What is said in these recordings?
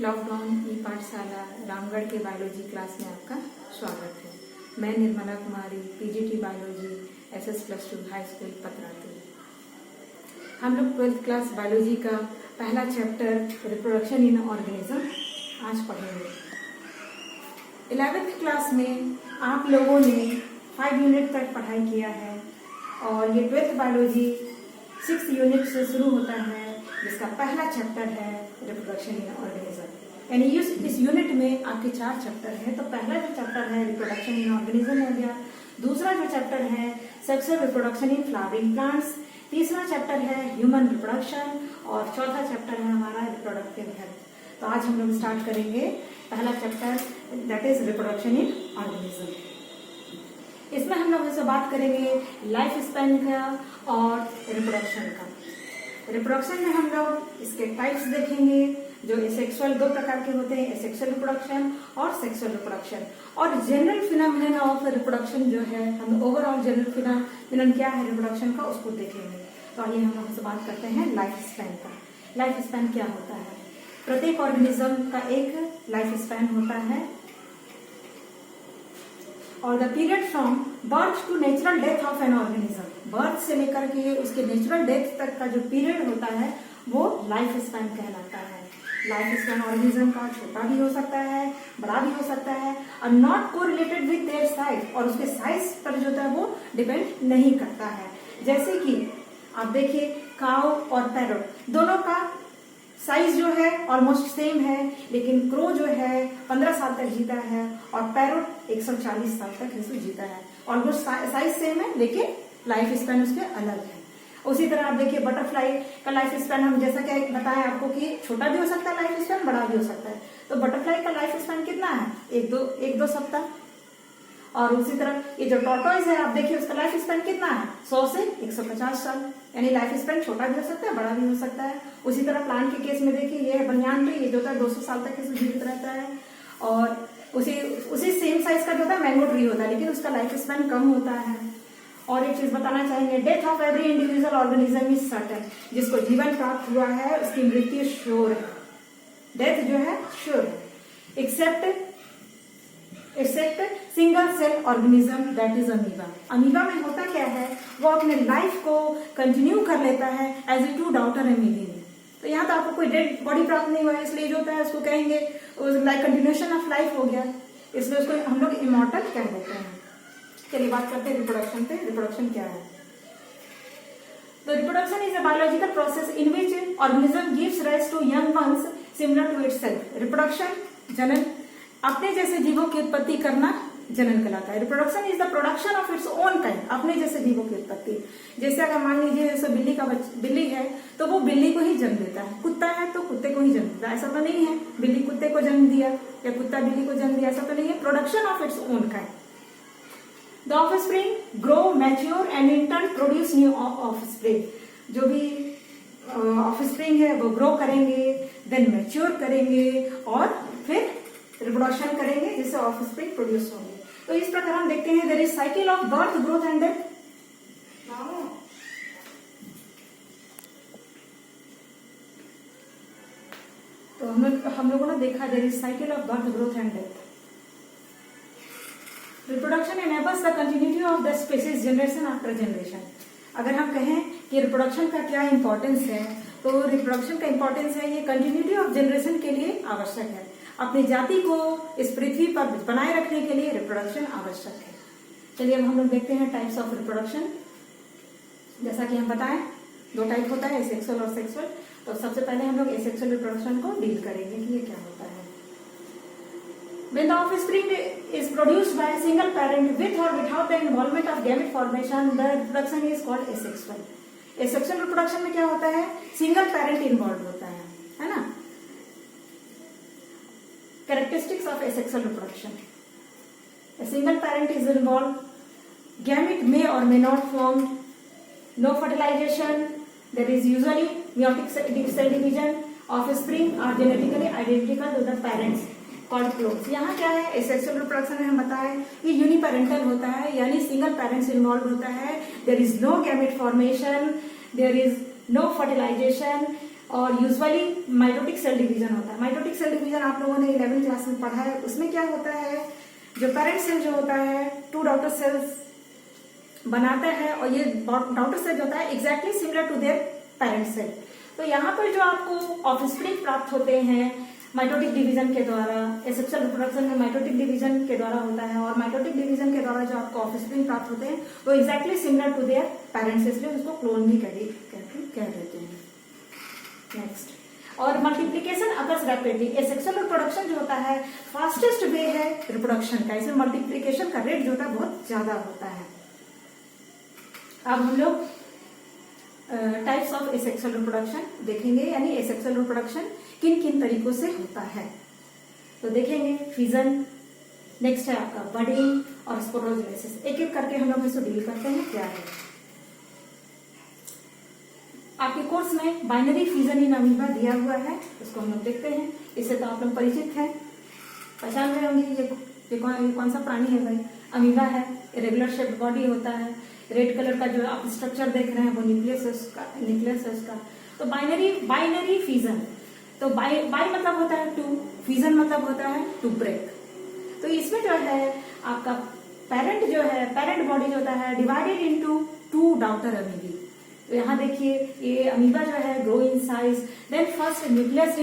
Lockdown ई पाठशाला रामगढ़ के biology class में आपका स्वागत है। मैं Nirmala Kumari, PGT biology, SS+2 high school Patratu. हम लोग 12th क्लास बायोलॉजी का पहला चैप्टर रिप्रोडक्शन इन ऑर्गेनिज्म आज पढ़ेंगे। 11th क्लास में आप लोगों ने 5 यूनिट तक पढ़ाई किया है और ये 12th बायोलॉजी 6th यूनिट से शुरू होता है, जिसका पहला चैप्टर है रिप्रोडक्शन इन ऑर्गेनिज्म। यानी इस यूनिट में आपके 4 चैप्टर हैं। तो पहला जो चैप्टर है रिप्रोडक्शन इन ऑर्गेनिज्म हो गया, दूसरा जो चैप्टर है sexual reproduction in flowering plants, तीसरा चैप्टर है ह्यूमन रिप्रोडक्शन और चौथा चैप्टर है हमारा रिप्रोडक्टिव हेल्थ। तो आज हम लोग स्टार्ट करेंगे पहला chapter, that is reproduction in organism. इसमें हम लोग इससे बात करेंगे लाइफ स्पैन का और रिप्रोडक्शन का। रिप्रोडक्शन में हम लोग इसके टाइप्स देखेंगे, जो एसेक्सुअल 2 प्रकार के होते हैं, एसेक्सुअल रिप्रोडक्शन और सेक्सुअल रिप्रोडक्शन। और जनरल फिनोमिनन ऑफ रिप्रोडक्शन जो है, हम ओवरऑल जनरल फिनोमिनन क्या है रिप्रोडक्शन का, उसको देखेंगे। तो आइए हम लोग बात करते हैं लाइफ स्पैन का। लाइफ स्पैन क्या होता है? प्रत्येक ऑर्गेनिज्म का एक लाइफ स्पैन होता है और the period from birth to natural death of an organism, birth से लेकर के उसके नेचुरल डेथ तक का जो पीरियड होता है वो लाइफ स्पैन कहलाता है। लाइफ स्पैन ऑर्गेनिज्म का छोटा भी हो सकता है, बड़ा भी हो सकता है और not correlated with their size, और उसके साइज पर जो है वो डिपेंड नहीं करता है। जैसे कि आप देखिए काऊ और पैरोट दोनों का साइज जो है ऑलमोस्ट सेम है, लेकिन क्रो जो है 15 साल तक जीता है और पैरोट 140 साल तक जीता है। ऑलमोस्ट साइज सेम है लेकिन लाइफ स्पैन उसके अलग है। उसी तरह आप देखिए बटरफ्लाई का लाइफ स्पैन, हम जैसा कि बताएं आपको कि छोटा भी हो सकता है लाइफ स्पैन, बड़ा भी हो सकता है। तो बटरफ्लाई का लाइफ स्पैन कितना है? 1-2 सप्ताह। और उसी तरह ये जो टॉर्टोइज है आप देखिए उसका लाइफ स्पैन कितना है? 100 से 150 साल। यानी लाइफ स्पैन छोटा भी हो सकता है, बड़ा भी हो सकता है। उसी तरह प्लांट के केस में देखिए ये बनियान ट्री, ये जो है 200 साल तक जीवित रहता है। और उसी सेम साइज का जो है मैंगो ट्री होता है, लेकिन उसका लाइफ स्पैन कम होता है। और एक चीज बताना चाहेंगे, death of every individual organism is certain. जिसको जीवन प्राप्त हुआ है उसकी मृत्यु श्योर है, डेथ जो है श्योर है, except single cell organism that is amoeba. Amoeba में होता क्या है, वो अपने लाइफ को कंटिन्यू कर लेता है एज ए टू डाउटर एमिलियन। तो यहाँ तो आपको कोई डेड बॉडी प्राप्त नहीं हुआ है, इसलिए जो होता है उसको कहेंगे लाइक कंटिन्यूएशन ऑफ लाइफ हो गया, इसलिए उसको हम लोग इमॉर्टल कह देते हैं। चलिए बात करते हैं रिप्रोडक्शन पे। रिप्रोडक्शन क्या है? तो reproduction is a biological process in which organism gives rise to young ones similar to itself. Reproduction जनन, अपने जैसे जीवों की उत्पत्ति करना जनन कहलाता है। Reproduction is the production of its own kind, अपने जैसे जीवों की उत्पत्ति। जैसे अगर मान लीजिए जैसे बिल्ली है तो वो बिल्ली को ही जन्म देता है, कुत्ता है तो कुत्ते को ही जन्म देता है। ऐसा तो नहीं है बिल्ली कुत्ते को जन्म दिया या कुत्ता बिल्ली को जन्म दिया, ऐसा तो नहीं है। Production of its own kind. The offspring grow, mature and in turn produce new offspring। जो भी offspring है वो grow करेंगे, then mature करेंगे और फिर reproduction करेंगे, जिससे offspring produce होंगे। तो इस प्रकार हम देखते हैं there is cycle of birth, growth and death। तो हम लोगों ने देखा there is cycle of birth, growth and death। Reproduction enables the continuity of the species generation after generation। अगर हम कहें कि रिप्रोडक्शन का क्या इंपॉर्टेंस है, तो रिप्रोडक्शन का इंपॉर्टेंस है ये कंटिन्यूटी ऑफ जनरेशन के लिए आवश्यक है। अपनी जाति को इस पृथ्वी पर बनाए रखने के लिए रिप्रोडक्शन आवश्यक है। चलिए अब हम लोग देखते हैं टाइप्स ऑफ रिप्रोडक्शन। जैसा कि हम बताएं 2 टाइप होता है, एसेक्सुअल और सेक्सुअल। तो सबसे पहले हम लोग एसेक्सुअल रिप्रोडक्शन को डील करेंगे कि ये क्या होता है। When the offspring is produced by a single parent with or without the involvement of gamete formation, the reproduction is called asexual। asexual reproduction में क्या होता है? सिंगल पेरेंट इन्वॉल्व होता है ना। Characteristics of asexual reproduction: a single parent is involved, gamete may or may not form, no fertilization, there is usually meiotic cell division, offspring are genetically identical to the parents called clones. यहाँ क्या है, asexual reproduction में हम बताएं कि uniparental होता है, यानी सिंगल पेरेंट्स इन्वॉल्व होता है। There is no gamete formation, there is no fertilisation और यूजुअली माइटोटिक सेल डिवीजन होता है। माइटोटिक सेल डिवीजन आप लोगों ने 11वीं क्लास में पढ़ा है। उसमें क्या होता है, जो पेरेंट सेल जो होता है 2 डॉटर सेल्स बनाता है और ये डॉटर सेल जो होता है exactly similar to their parent cell. तो यहाँ पर जो आपको ऑफस्प्रिंग प्राप्त होते हैं माइटोटिक डिवीजन के द्वारा, एसेक्सुअल रिप्रोडक्शन में माइटोटिक डिवीजन के द्वारा होता है और माइटोटिक डिवीजन के द्वारा जो आपको ऑफस्प्रिंग प्राप्त होते हैं वो exactly similar to their parents, इसलिए उसको क्लोन भी कह देते हैं। नेक्स्ट, और multiplication occurs rapidly. Asexual reproduction जो होता है फास्टेस्ट वे है रिप्रोडक्शन का, इसमें मल्टीप्लीकेशन का रेट जो होता है बहुत ज्यादा होता है। अब हम लोग टाइप्स ऑफ एसेक्सुअल रिप्रोडक्शन देखेंगे, यानी एसेक्सुअल रिप्रोडक्शन किन किन तरीकों से होता है तो देखेंगे। फिजन, नेक्स्ट है आपका बडिंग और स्पोरोजेनेसिस। एक एक करके हम लोग इसको डील करते हैं क्या है। आपके कोर्स में बाइनरी फिजन इन अमीबा दिया हुआ है, इसको हम लोग देखते हैं। इससे तो आप लोग परिचित हैं, पहचान रहे होंगे ये कौन सा प्राणी है भाई, अमीबा है। इरेगुलर शेप्ड बॉडी होता है, रेड कलर का जो आप स्ट्रक्चर देख रहे हैं वो न्यूक्लियस है उसका। तो बाइनरी फिजन, तो बाई मतलब होता है 2, फिजन मतलब होता है टू ब्रेक। तो इसमें जो है आपका पेरेंट बॉडी जो होता है डिवाइडेड इनटू 2 डॉटर अमीबी। तो यहाँ देखिए ये अमीबा जो है grow in size, then first nucleus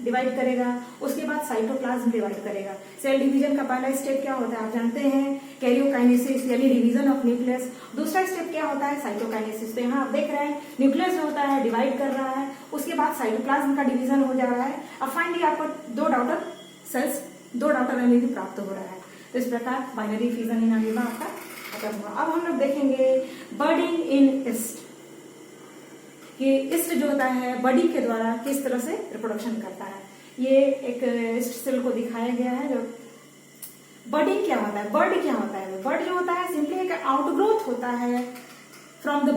divide करेगा, उसके बाद साइटोप्लाज्म डिवाइड करेगा। सेल डिवीजन का पहला स्टेप क्या होता है आप जानते हैं, कैरियोकाइनेसिस यानी डिवीजन ऑफ न्यूक्लियस। दूसरा स्टेप क्या होता है, साइटोकाइनेसिस। तो यहाँ आप देख रहे हैं न्यूक्लियस जो होता है डिवाइड कर रहा है, उसके बाद साइटोप्लाज्म का डिवीजन हो जा रहा है, अब फाइनली आपको 2 डॉटर अमीबी प्राप्त हो रहा है। तो इस प्रकार बाइनरी फिजन इन अमीबा आपका खत्म हुआ। अब हम लोग देखेंगे बर्डिंग इन ईस्ट, कि ईस्ट जो होता है बर्डिंग के द्वारा किस तरह से रिप्रोडक्शन करता है। ये एक ईस्ट सेल को दिखाया गया है। जो बर्डिंग क्या होता है, बर्ड क्या होता है, बर्ड जो होता है सिंपली एक आउटग्रोथ होता है फ्रॉम द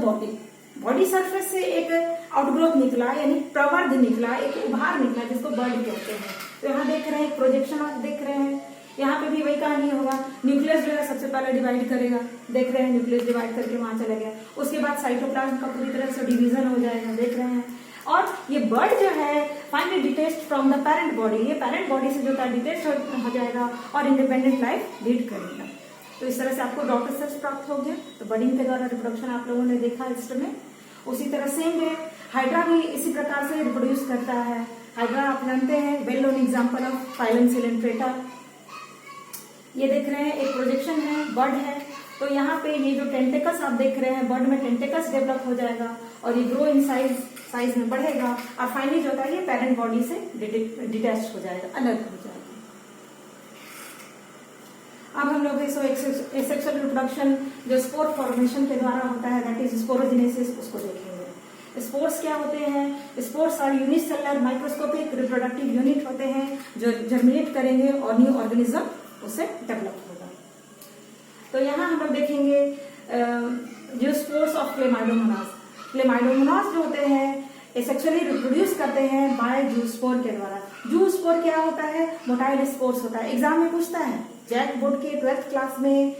बॉडी सरफेस से एक आउटग्रोथ निकला, यानी प्रवर्ध निकला, एक उभार निकला, जिसको बर्ड कहते हैं। तो यहाँ देख रहे हैं प्रोजेक्शन आप देख रहे हैं, यहाँ पे भी वही कहानी होगा। न्यूक्लियस जो है सबसे पहले डिवाइड करेगा, देख रहे हैं न्यूक्लियस डिवाइड करके वहां चला गया, उसके बाद साइटोप्लाज्म का पूरी तरह से डिवीजन हो जाएगा, देख रहे हैं। और ये बर्ड जो है finally detached from the parent body, ये पेरेंट बॉडी से जो था डिटेच्ड हो जाएगा और इंडिपेंडेंट लाइफ लीड करेगा। तो इस तरह से आपको डॉटर सेल्स प्राप्त हो गया। तो बर्डिंग के द्वारा रिप्रोडक्शन आप लोगों ने देखा ईस्ट में। उसी तरह सेम वे हाइड्रा भी इसी प्रकार से रिप्रोड्यूस करता है। हाइड्रा आप जानते हैं well known example of phylum Coelenterata. ये देख रहे हैं एक प्रोजेक्शन है, बर्ड है। तो यहाँ पे ये जो टेंटेकस आप देख रहे हैं, बर्ड में टेंटेकस डेवलप हो जाएगा और ये ग्रो इन साइज में बढ़ेगा और फाइनली जो होता है ये पेरेंट बॉडी से डिटैच हो जाएगा, अलग हो जाएगा। अब हम लोग एसेक्सुअल रिप्रोडक्शन जो स्पोर फॉर्मेशन के द्वारा होता है, दैट इज स्पोरोजेनेसिस, उसको देखेंगे। स्पोर्स क्या होते हैं, spores are unicellular microscopic reproductive unit होते हैं जो जर्मिनेट करेंगे और न्यू ऑर्गेनिज्म उससे डेवलप होगा। तो यहाँ हम लोग देखेंगे जो स्पोर्स ऑफ क्लेमाइडोमोनास जो होते हैं एसेक्सुअली रिप्रोड्यूस करते हैं बाय जूस्पोर के द्वारा। जूस्पोर क्या होता है, मोटाइल स्पोर्स होता है। एग्जाम में पूछता है, जैक बोर्ड के 12th क्लास में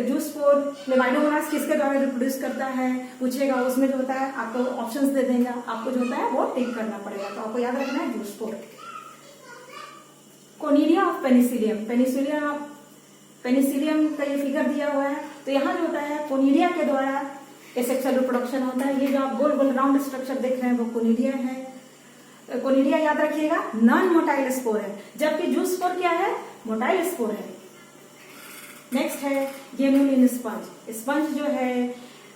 जूस्पोर क्लेमाइडोमोनास किसके द्वारा रिप्रोड्यूस करता है पूछेगा। उसमें जो होता है आपको ऑप्शंस दे देगा, आपको जो होता है वो टिक करना पड़ेगा। तो आपको याद रखना है जूस्पोर। कोनिडिया ऑफ पेनिसिलियम का ये फिगर दिया हुआ है। तो यहाँ जो होता है कोनिडिया के द्वारा एसेक्सुअल रिप्रोडक्शन होता है। ये जो आप गोल गोल राउंड स्ट्रक्चर देख रहे हैं वो कोनिडिया है। कोनिडिया याद रखिएगा नॉन मोटाइल स्पोर है, जबकि जूस्पोर क्या है, मोटाइल स्पोर है। नेक्स्ट है गेम्यूल इन स्पंज। स्पंज जो है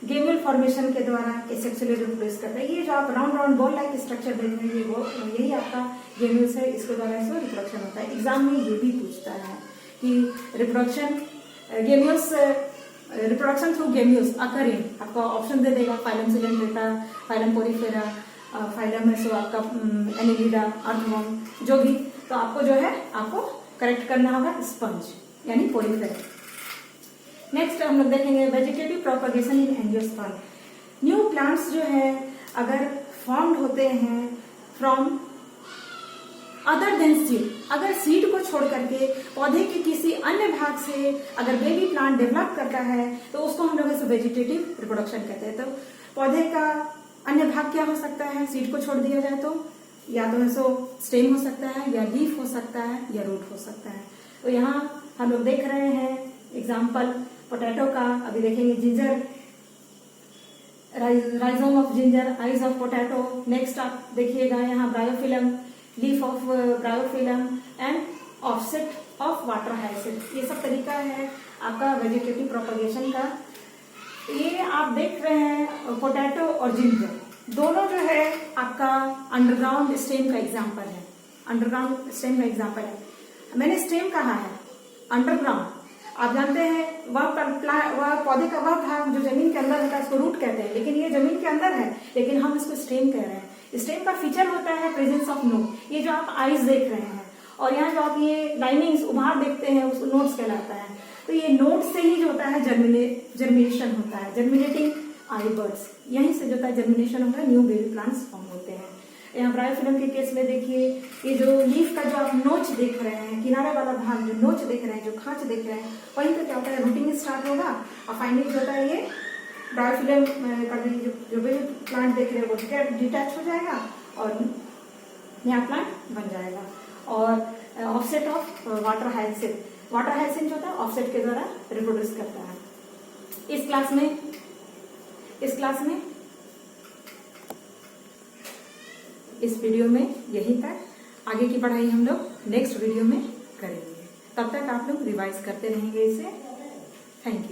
गेम्यूल फॉर्मेशन के द्वारा एसेक्सुअली रिप्रोड्यूस करता है। ये जो आप round round ball like structure देख रहे हैं वो यही आपका गेम्यूल्स है, इसके द्वारा इसको रिप्रोडक्शन होता है। एग्जाम में ये भी पूछता है कि reproduction gemmules reproduction through gemmules occur in, आपको ऑप्शन दे देगा phylum Coelenterata, phylum Porifera, phylum है सो आपका एनिलिडा, अर्थवर्म, जो भी। तो आपको जो है आपको करेक्ट करना होगा स्पंज यानी पोरीफेरा। नेक्स्ट हम लोग देखेंगे वेजिटेटिव प्रोपगेशन इन एंजियोस्पर्म। न्यू प्लांट्स जो है अगर फॉर्म्ड होते हैं फ्रॉम अदर देन सीड, अगर सीड को छोड़ करके पौधे के किसी अन्य भाग से अगर बेबी प्लांट डेवलप करता है तो उसको हम लोग वेजिटेटिव रिप्रोडक्शन कहते हैं। तो पौधे का अन्य भाग क्या हो सकता है सीड को छोड़ दिया जाए तो? या तो ऐसो स्टेम हो सकता है, या लीफ हो सकता है, या रूट हो सकता है। तो यहाँ हम लोग देख रहे हैं एग्जाम्पल पोटैटो का, अभी देखेंगे ginger, rhizome of ginger, eyes of potato. Next आप देखिएगा यहाँ bryophyllum, leaf of bryophyllum and offset of water hyacinth. ये सब तरीका है आपका वेजिटेटिव प्रोपगेशन का। ये आप देख रहे हैं पोटैटो और जिंजर दोनों जो है आपका अंडरग्राउंड स्टेम का एग्जाम्पल है, अंडरग्राउंड स्टेम का एग्जाम्पल है। मैंने स्टेम कहा है, अंडरग्राउंड आप जानते हैं वह पौधे का वह भाग जो जमीन के अंदर होता है उसको रूट कहते हैं, लेकिन ये जमीन के अंदर है लेकिन हम इसको स्टेम कह रहे हैं। स्टेम का फीचर होता है प्रेजेंस ऑफ नोड। ये जो आप आइज देख रहे हैं और यहाँ जो आप ये लाइनिंग्स उभार देखते हैं उसको नोड्स कहलाता है। तो ये नोड से ही जो होता है जर्मिनेशन होता है, जर्मिनेटिंग आई बर्ड्स, यहीं से जो होता है जर्मिनेशन होता है, न्यू बेबी प्लांट्स फॉर्म होते हैं। यहाँ ब्रायोफिलम के केस में देखिए ये जो लीफ का जो आप नोच देख रहे हैं, किनारे वाला भाग जो नोच देख रहे हैं, जो खांच देख रहे हैं, वहीं पे क्या होता है रूटिंग स्टार्ट होगा और फाइनली जो होता है ये ब्रायोफिलम का भी जो भी प्लांट देख रहे हैं वो डिटैच हो जाएगा और नया प्लांट बन जाएगा। और offset of water hyacinth, water hyacinth जो होता है ऑफसेट के द्वारा रिप्रोड्यूस करता है। इस क्लास में इस वीडियो में यही तक, आगे की पढ़ाई हम लोग नेक्स्ट वीडियो में करेंगे। तब तक आप लोग रिवाइज करते रहेंगे इसे। Thank you.